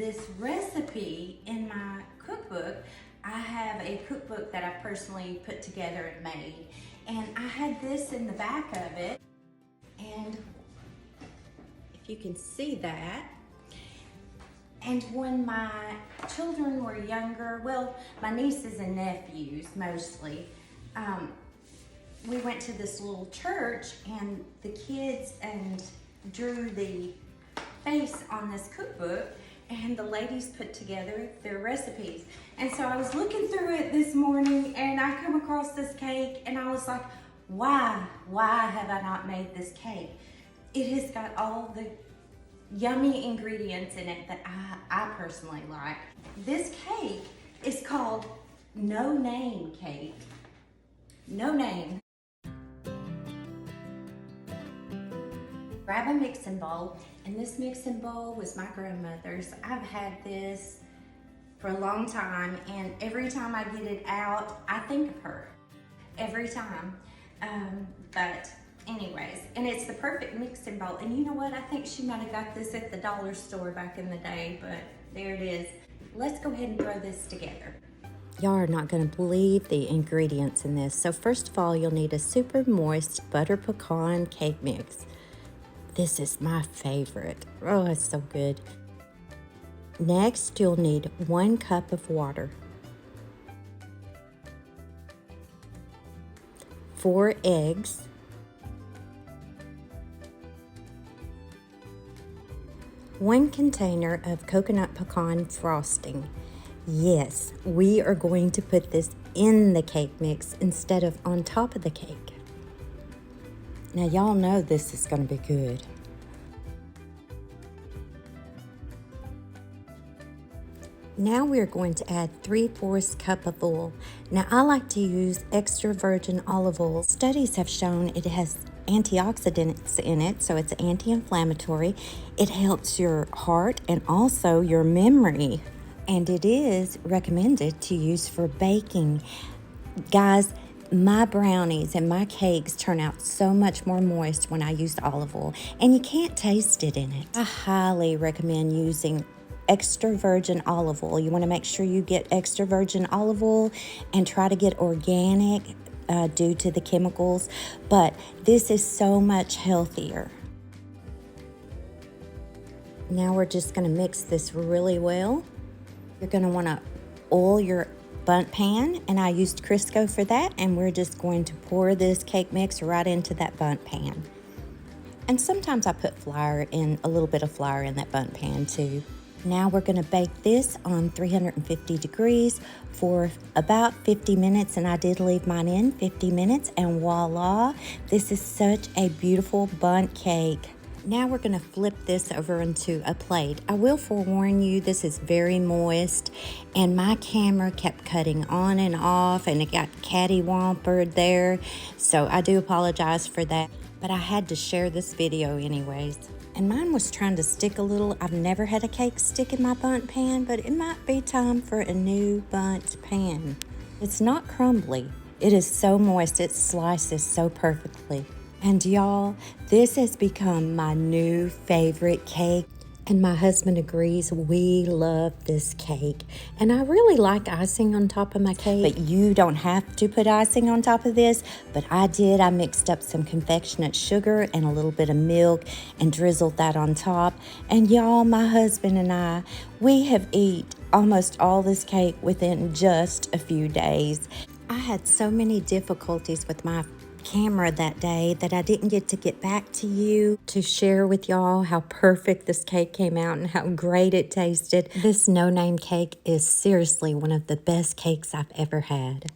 this recipe in my cookbook. I have a cookbook that I personally put together and made, and I had this in the back of it, and if you can see that. And when my children were younger, well, my nieces and nephews mostly, we went to this little church, and the kids drew the face on this cookbook, and the ladies put together their recipes. And so I was looking through it this morning, and I come across this cake, and I was like, why have I not made this cake? It has got all the yummy ingredients in it that I personally like. This cake is called No Name Cake. No name. Grab a mixing bowl, and this mixing bowl was my grandmother's. I've had this for a long time, and every time I get it out, I think of her. Every time. But anyways, and it's the perfect mixing bowl. And you know what? I think she might have got this at the dollar store back in the day, but there it is. Let's go ahead and throw this together. Y'all are not going to believe the ingredients in this. So first of all, you'll need a super moist butter pecan cake mix. This is my favorite. Oh, it's so good. Next, you'll need 1 cup of water, 4 eggs, 1 container of coconut pecan frosting. Yes, we are going to put this in the cake mix instead of on top of the cake. Now y'all know this is going to be good. Now we're going to add 3/4 cup of oil. Now I like to use extra virgin olive oil. Studies have shown it has antioxidants in it, so it's anti-inflammatory. It helps your heart and also your memory. And it is recommended to use for baking. Guys, my brownies and my cakes turn out so much more moist when I use olive oil, and you can't taste it in it. I highly recommend using extra virgin olive oil. You want to make sure you get extra virgin olive oil and try to get organic due to the chemicals, but this is so much healthier. Now we're just going to mix this really well. You're going to want to oil your bundt pan, and I used Crisco for that, and we're just going to pour this cake mix right into that bundt pan. And sometimes I put a little bit of flour in that bundt pan too. Now we're going to bake this on 350 degrees for about 50 minutes, and I did leave mine in 50 minutes, and voila, this is such a beautiful bundt cake. Now we're going to flip this over into a plate. I will forewarn you, this is very moist, and my camera kept cutting on and off, and it got catty-wampered there, so I do apologize for that, but I had to share this video anyways. And mine was trying to stick a little. I've never had a cake stick in my bundt pan, but it might be time for a new bundt pan. It's not crumbly. It is so moist. It slices so perfectly. And y'all, this has become my new favorite cake. And my husband agrees. We love this cake. And I really like icing on top of my cake. But you don't have to put icing on top of this. But I did. I mixed up some confectionate sugar and a little bit of milk and drizzled that on top. And y'all, my husband and I, we have eaten almost all this cake within just a few days. I had so many difficulties with my camera that day that I didn't get back to you to share with y'all how perfect this cake came out and how great it tasted. This no name cake is seriously one of the best cakes I've ever had.